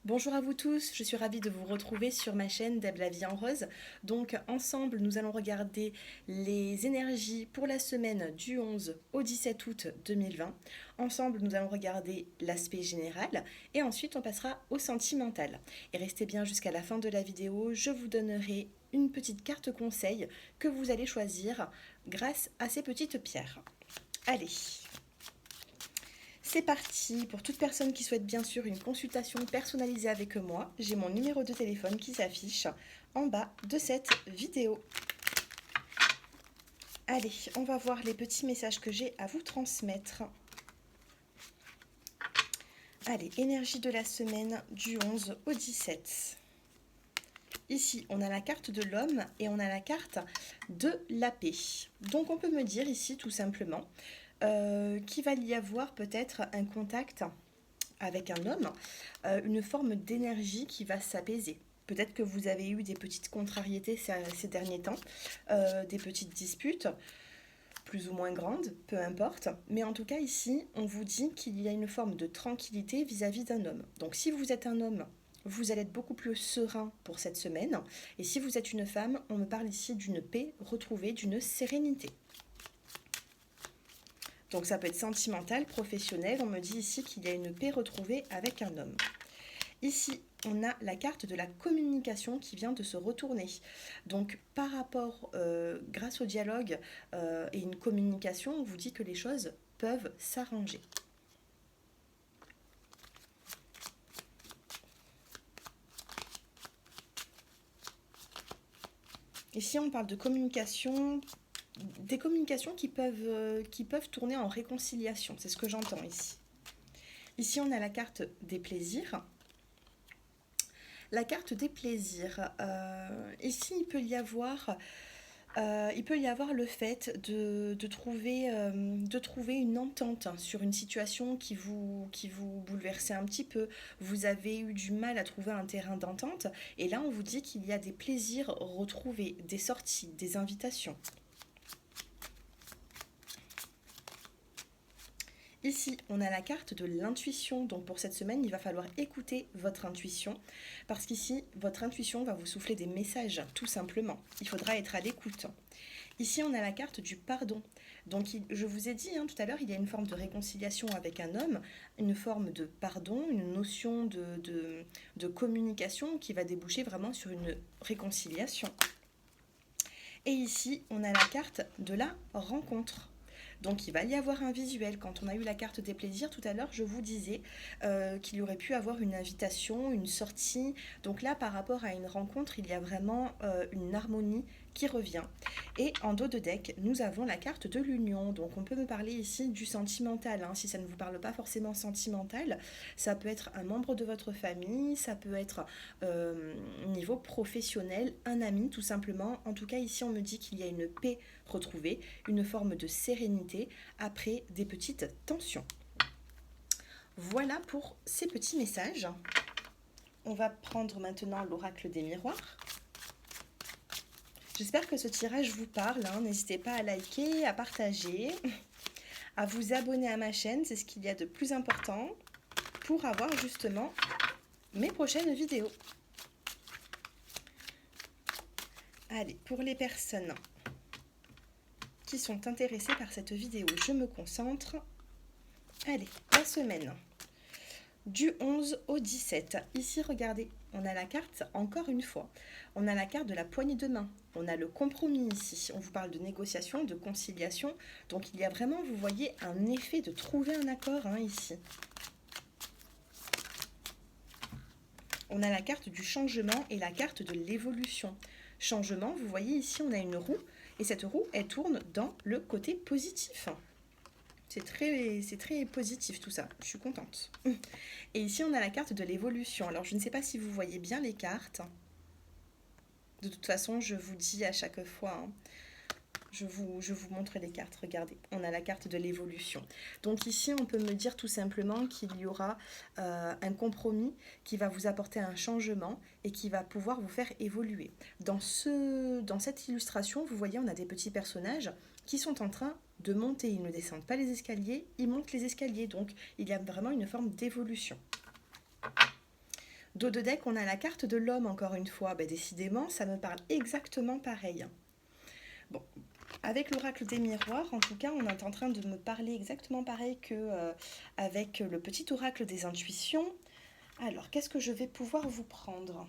Bonjour à vous tous, je suis ravie de vous retrouver sur ma chaîne Deb la vie en rose. Donc ensemble, nous allons regarder les énergies pour la semaine du 11 au 17 août 2020. Ensemble, nous allons regarder l'aspect général et ensuite on passera au sentimental. Et restez bien jusqu'à la fin de la vidéo, je vous donnerai une petite carte conseil que vous allez choisir grâce à ces petites pierres. Allez, c'est parti. Pour toute personne qui souhaite bien sûr une consultation personnalisée avec moi, j'ai mon numéro de téléphone qui s'affiche en bas de cette vidéo. Allez, on va voir les petits messages que j'ai à vous transmettre. Allez, énergie de la semaine du 11 au 17. Ici, on a la carte de l'homme et on a la carte de la paix. Donc on peut me dire ici tout simplement qu'il va y avoir peut-être un contact avec un homme, une forme d'énergie qui va s'apaiser. Peut-être que vous avez eu des petites contrariétés ces derniers temps, des petites disputes, plus ou moins grandes, peu importe. Mais en tout cas ici, on vous dit qu'il y a une forme de tranquillité vis-à-vis d'un homme. Donc si vous êtes un homme, vous allez être beaucoup plus serein pour cette semaine. Et si vous êtes une femme, on me parle ici d'une paix retrouvée, d'une sérénité. Donc ça peut être sentimental, professionnel. On me dit ici qu'il y a une paix retrouvée avec un homme. Ici, on a la carte de la communication qui vient de se retourner. Donc par rapport, grâce au dialogue et une communication, on vous dit que les choses peuvent s'arranger. Ici, on parle de communication, des communications qui peuvent tourner en réconciliation. C'est ce que j'entends ici. Ici, on a la carte des plaisirs. La carte des plaisirs. Ici, il peut y avoir le fait de trouver une entente sur une situation qui vous bouleversait un petit peu. Vous avez eu du mal à trouver un terrain d'entente. Et là, on vous dit qu'il y a des plaisirs retrouvés, des sorties, des invitations. Ici, on a la carte de l'intuition. Donc pour cette semaine, il va falloir écouter votre intuition. Parce qu'ici, votre intuition va vous souffler des messages, tout simplement. Il faudra être à l'écoute. Ici, on a la carte du pardon. Donc je vous ai dit tout à l'heure, il y a une forme de réconciliation avec un homme, une forme de pardon, une notion de communication qui va déboucher vraiment sur une réconciliation. Et ici, on a la carte de la rencontre. Donc il va y avoir un visuel. Quand on a eu la carte des plaisirs tout à l'heure, je vous disais qu'il y aurait pu avoir une invitation, une sortie. Donc là, par rapport à une rencontre, il y a vraiment une harmonie qui revient. Et en dos de deck, nous avons la carte de l'union. Donc on peut me parler ici du sentimental. Si ça ne vous parle pas forcément sentimental, ça peut être un membre de votre famille, ça peut être niveau professionnel, un ami tout simplement. En tout cas, ici, on me dit qu'il y a une paix retrouvée, une forme de sérénité après des petites tensions. Voilà pour ces petits messages. On va prendre maintenant l'oracle des miroirs. J'espère que ce tirage vous parle. N'hésitez pas à liker, à partager, à vous abonner à ma chaîne. C'est ce qu'il y a de plus important pour avoir justement mes prochaines vidéos. Allez, pour les personnes qui sont intéressés par cette vidéo, je me concentre. Allez, la semaine du 11 au 17. Ici, regardez, on a la carte, encore une fois, on a la carte de la poignée de main. On a le compromis ici. On vous parle de négociation, de conciliation. Donc, il y a vraiment, vous voyez, un effet de trouver un accord ici. On a la carte du changement et la carte de l'évolution. Changement, vous voyez ici, on a une roue. Et cette roue, elle tourne dans le côté positif. C'est très positif tout ça, je suis contente. Et ici, on a la carte de l'évolution. Alors, je ne sais pas si vous voyez bien les cartes. De toute façon, je vous dis à chaque fois, je vous montre les cartes. Regardez, on a la carte de l'évolution. Donc ici, on peut me dire tout simplement qu'il y aura un compromis qui va vous apporter un changement et qui va pouvoir vous faire évoluer. Dans cette illustration, vous voyez, on a des petits personnages qui sont en train de monter. Ils ne descendent pas les escaliers, ils montent les escaliers. Donc, il y a vraiment une forme d'évolution. Dos de deck, on a la carte de l'homme encore une fois. Ben, décidément, ça me parle exactement pareil. Bon, avec l'oracle des miroirs, en tout cas, on est en train de me parler exactement pareil que avec le petit oracle des intuitions. Alors, qu'est-ce que je vais pouvoir vous prendre?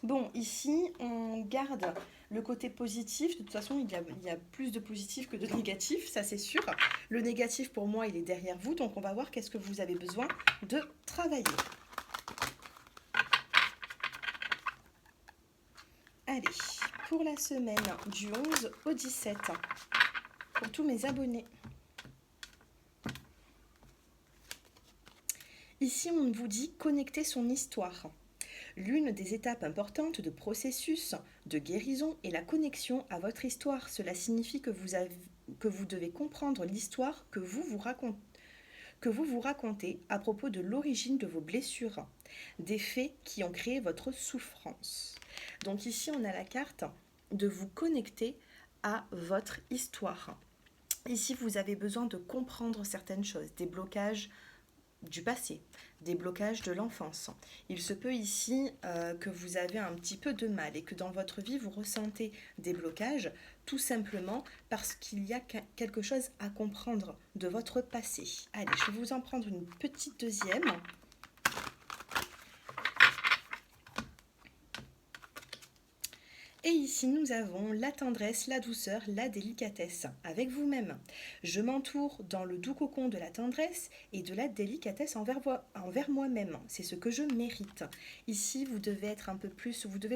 Bon, ici, on garde le côté positif. De toute façon, il y a plus de positif que de négatif, ça c'est sûr. Le négatif, pour moi, il est derrière vous. Donc, on va voir qu'est-ce que vous avez besoin de travailler. Allez, pour la semaine du 11 au 17, pour tous mes abonnés. Ici, on vous dit connecter son histoire. L'une des étapes importantes de processus de guérison est la connexion à votre histoire. Cela signifie que vous devez comprendre l'histoire que vous vous racontez à propos de l'origine de vos blessures, des faits qui ont créé votre souffrance. Donc ici, on a la carte de vous connecter à votre histoire. Ici, vous avez besoin de comprendre certaines choses, des blocages du passé, des blocages de l'enfance. Il se peut ici que vous avez un petit peu de mal et que dans votre vie, vous ressentez des blocages, tout simplement parce qu'il y a quelque chose à comprendre de votre passé. Allez, je vais vous en prendre une petite deuxième. Et ici, nous avons la tendresse, la douceur, la délicatesse avec vous-même. Je m'entoure dans le doux cocon de la tendresse et de la délicatesse envers moi-même. C'est ce que je mérite. Ici, vous devez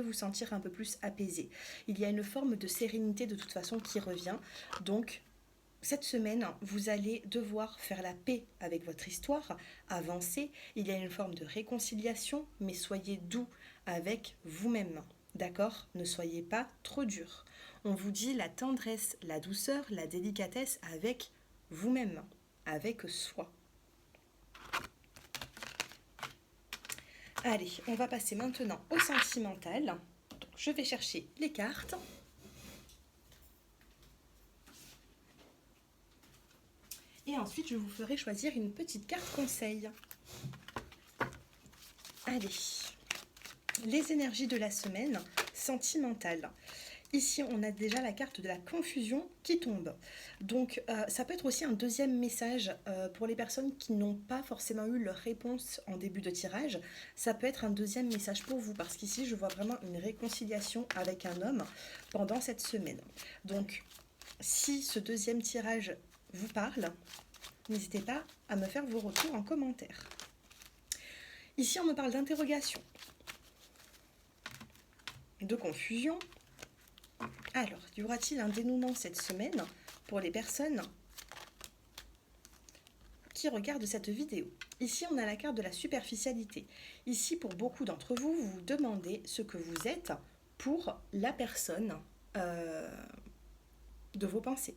vous sentir un peu plus apaisé. Il y a une forme de sérénité de toute façon qui revient. Donc, cette semaine, vous allez devoir faire la paix avec votre histoire, avancer. Il y a une forme de réconciliation, mais soyez doux avec vous-même. D'accord? Ne soyez pas trop dur. On vous dit la tendresse, la douceur, la délicatesse avec vous-même, avec soi. Allez, on va passer maintenant au sentimental. Donc, je vais chercher les cartes. Et ensuite, je vous ferai choisir une petite carte conseil. Allez, les énergies de la semaine sentimentale. Ici, on a déjà la carte de la confusion qui tombe. Donc, ça peut être aussi un deuxième message pour les personnes qui n'ont pas forcément eu leur réponse en début de tirage. Ça peut être un deuxième message pour vous parce qu'ici, je vois vraiment une réconciliation avec un homme pendant cette semaine. Donc, si ce deuxième tirage vous parle, n'hésitez pas à me faire vos retours en commentaire. Ici, on me parle d'interrogation, de confusion. Alors, y aura-t-il un dénouement cette semaine pour les personnes qui regardent cette vidéo? Ici, on a la carte de la superficialité. Ici, pour beaucoup d'entre vous, vous vous demandez ce que vous êtes pour la personne de vos pensées.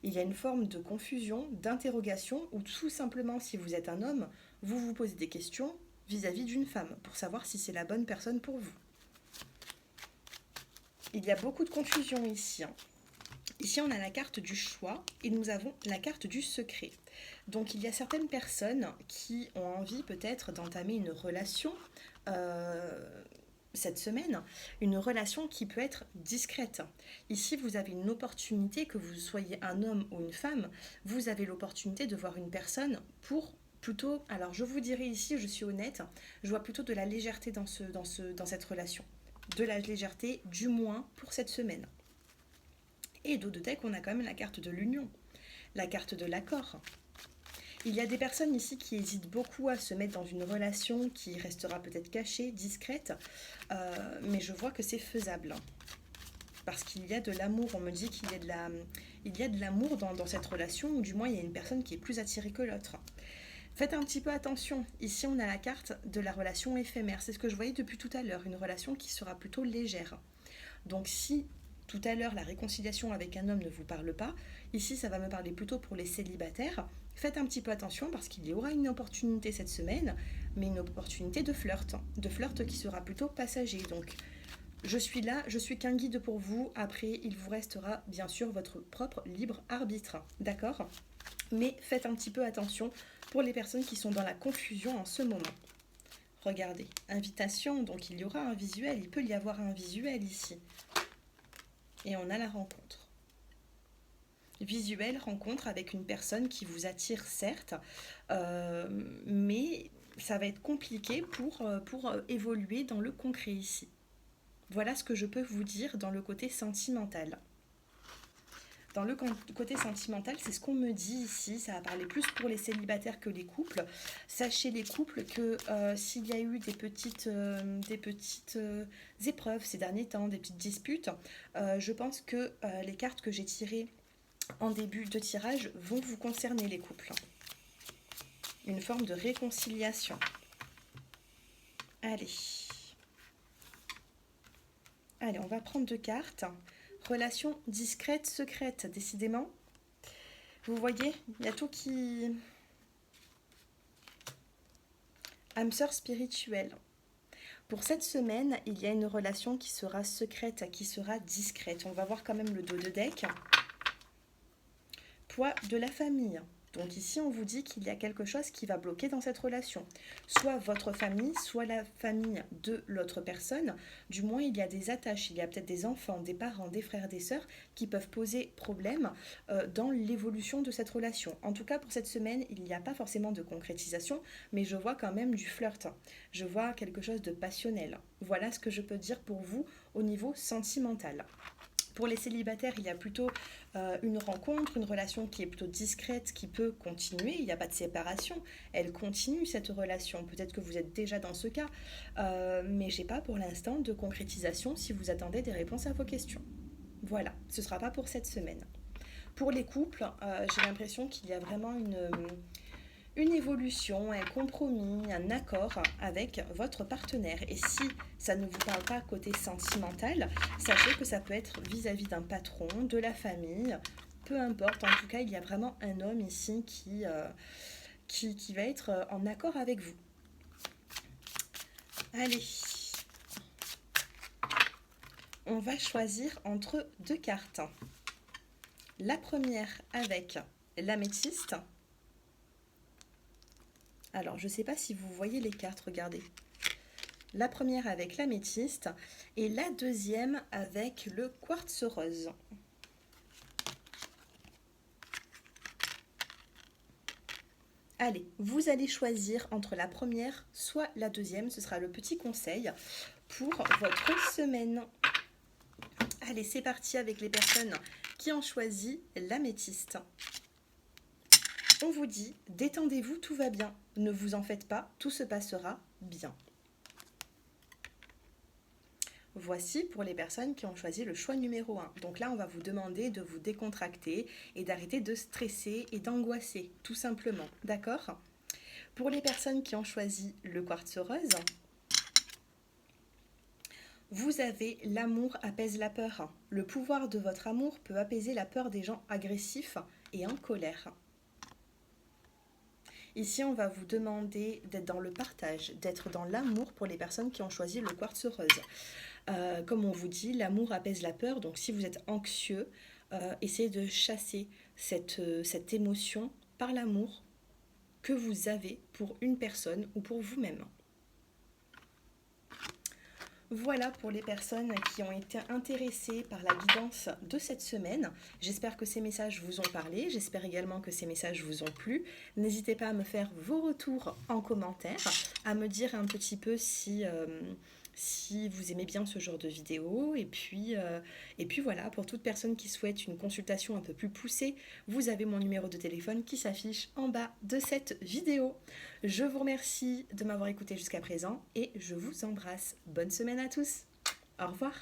Il y a une forme de confusion, d'interrogation, ou tout simplement, si vous êtes un homme, vous vous posez des questions vis-à-vis d'une femme pour savoir si c'est la bonne personne pour vous. Il y a beaucoup de confusion ici. Ici, on a la carte du choix et nous avons la carte du secret. Donc, il y a certaines personnes qui ont envie peut-être d'entamer une relation cette semaine, une relation qui peut être discrète. Ici, vous avez une opportunité, que vous soyez un homme ou une femme, vous avez l'opportunité de voir une personne pour plutôt, alors je vous dirais ici, je suis honnête, je vois plutôt de la légèreté dans cette relation. De la légèreté, du moins pour cette semaine. Et dos de deck, on a quand même la carte de l'union, la carte de l'accord. Il y a des personnes ici qui hésitent beaucoup à se mettre dans une relation qui restera peut-être cachée, discrète, mais je vois que c'est faisable. Parce qu'il y a de l'amour, on me dit qu'il y a de l'amour dans cette relation, ou du moins il y a une personne qui est plus attirée que l'autre. Faites un petit peu attention. Ici, on a la carte de la relation éphémère. C'est ce que je voyais depuis tout à l'heure, une relation qui sera plutôt légère. Donc si tout à l'heure la réconciliation avec un homme ne vous parle pas, ici ça va me parler plutôt pour les célibataires. Faites un petit peu attention parce qu'il y aura une opportunité cette semaine, mais une opportunité de flirt qui sera plutôt passager. Donc je suis là, je suis qu'un guide pour vous. Après, il vous restera bien sûr votre propre libre arbitre, d'accord? Mais faites un petit peu attention pour les personnes qui sont dans la confusion en ce moment. Regardez, invitation, donc il y aura un visuel, il peut y avoir un visuel ici. Et on a la rencontre. Visuel, rencontre avec une personne qui vous attire certes, mais ça va être compliqué pour évoluer dans le concret ici. Voilà ce que je peux vous dire dans le côté sentimental. Dans le côté sentimental, c'est ce qu'on me dit ici, ça va parler plus pour les célibataires que les couples. Sachez les couples que s'il y a eu des petites épreuves ces derniers temps, des petites disputes, je pense que les cartes que j'ai tirées en début de tirage vont vous concerner les couples. Une forme de réconciliation. Allez, on va prendre 2 cartes. Relation discrète, secrète, décidément. Vous voyez, il y a tout qui... âme sœur spirituelle. Pour cette semaine, il y a une relation qui sera secrète, qui sera discrète. On va voir quand même le dos de deck. Poids de la famille. Donc ici, on vous dit qu'il y a quelque chose qui va bloquer dans cette relation. Soit votre famille, soit la famille de l'autre personne. Du moins, il y a des attaches, il y a peut-être des enfants, des parents, des frères, des sœurs qui peuvent poser problème dans l'évolution de cette relation. En tout cas, pour cette semaine, il n'y a pas forcément de concrétisation, mais je vois quand même du flirt. Je vois quelque chose de passionnel. Voilà ce que je peux dire pour vous au niveau sentimental. Pour les célibataires, il y a plutôt une rencontre, une relation qui est plutôt discrète, qui peut continuer. Il n'y a pas de séparation. Elle continue, cette relation. Peut-être que vous êtes déjà dans ce cas. Mais je n'ai pas pour l'instant de concrétisation si vous attendez des réponses à vos questions. Voilà, ce ne sera pas pour cette semaine. Pour les couples, j'ai l'impression qu'il y a vraiment une évolution, un compromis, un accord avec votre partenaire. Et si ça ne vous parle pas côté sentimental, sachez que ça peut être vis-à-vis d'un patron, de la famille, peu importe. En tout cas, il y a vraiment un homme ici qui va être en accord avec vous. Allez, on va choisir entre 2 cartes. La première avec l'améthyste. Alors, je ne sais pas si vous voyez les cartes, regardez. La première avec l'améthyste et la deuxième avec le quartz rose. Allez, vous allez choisir entre la première soit la deuxième. Ce sera le petit conseil pour votre semaine. Allez, c'est parti avec les personnes qui ont choisi l'améthyste. On vous dit, détendez-vous, tout va bien. Ne vous en faites pas, tout se passera bien. Voici pour les personnes qui ont choisi le choix numéro 1. Donc là, on va vous demander de vous décontracter et d'arrêter de stresser et d'angoisser, tout simplement. D'accord ? Pour les personnes qui ont choisi le quartz rose, vous avez l'amour apaise la peur. Le pouvoir de votre amour peut apaiser la peur des gens agressifs et en colère. Ici, on va vous demander d'être dans le partage, d'être dans l'amour pour les personnes qui ont choisi le quartz rose. Comme on vous dit, l'amour apaise la peur. Donc, si vous êtes anxieux, essayez de chasser cette émotion par l'amour que vous avez pour une personne ou pour vous-même. Voilà pour les personnes qui ont été intéressées par la guidance de cette semaine. J'espère que ces messages vous ont parlé. J'espère également que ces messages vous ont plu. N'hésitez pas à me faire vos retours en commentaire, à me dire un petit peu si vous aimez bien ce genre de vidéo. Et puis voilà, pour toute personne qui souhaite une consultation un peu plus poussée, vous avez mon numéro de téléphone qui s'affiche en bas de cette vidéo. Je vous remercie de m'avoir écouté jusqu'à présent et je vous embrasse. Bonne semaine à tous. Au revoir.